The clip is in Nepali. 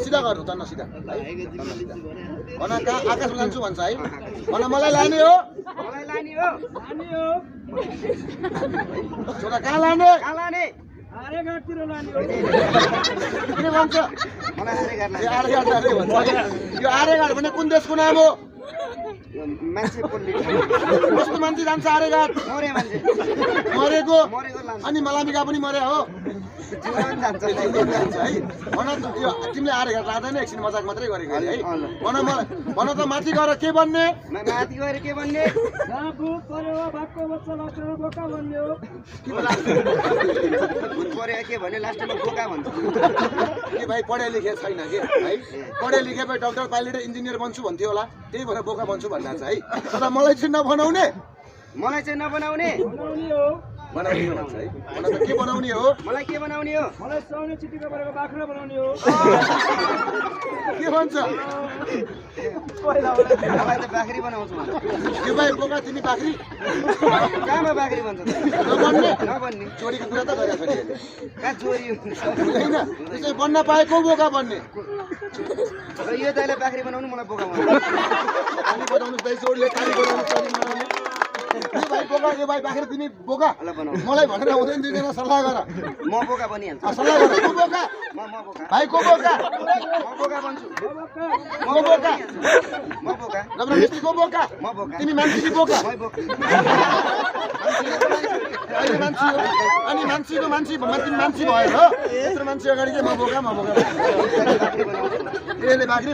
सिधा गर्नु तन्न सिधा भन कहाँ आकाशमा जान्छु भन्छ है भन मलाई लाने हो छोरा कहाँ लाने किन भन्छ यो आर्यघाट भने कुन देशको नाम हो कस्तो मान्छे जान्छ आर्यघाट मरेको अनि मलामिका पनि मरे हो तिमीले आर्यघाट लाँदैन एकछिन मजाक मात्रै गरेको है भन त माथि गएर के भन्ने के भाइ पढे लेखे छैन के है पढे लेखे भाइ डाक्टर पाइलट इन्जिनियर बन्छु भन्थ्यो होला त्यही भएर बोका बन्छु भन्दा छ है तर मलाई चाहिँ नबनाउने बनाउने भन्छ है भन त के बनाउने हो मलाई सुहाउने चिटिक्क परेको बाख्रा बनाउने हो के भन्छ मलाई त बाख्री बनाउँछु के भाइ बोका तिमी बाख्री कहाँमा बाख्री भन्छ नबन्ने चोरीको कुरा त गरेको छ नि कहाँ चोरी होइन त्यसै बन्न पाएको बोका बन्ने यो दाइले बाख्री बनाउनु मलाई बोका खाली बनाउनु दाइ जोडले खाली बनाउनु चोरी बनाउनु भाइ बोका यो भाइ बाख्री तिमी बोका मलाई भनेर हुँदैन दुईजना सल्लाह गर म बोका बनिहाल्छु सल्लाह गर को बोका भाइ को बोका म बोका बन्छु म बोका जबरजस्ती को बोका तिमी मान्छे कि बोका अनि मान्छेको मान्छे तिमी मान्छे भयो हो यत्रो मान्छे अगाडि चाहिँ म बोका यसले बाख्री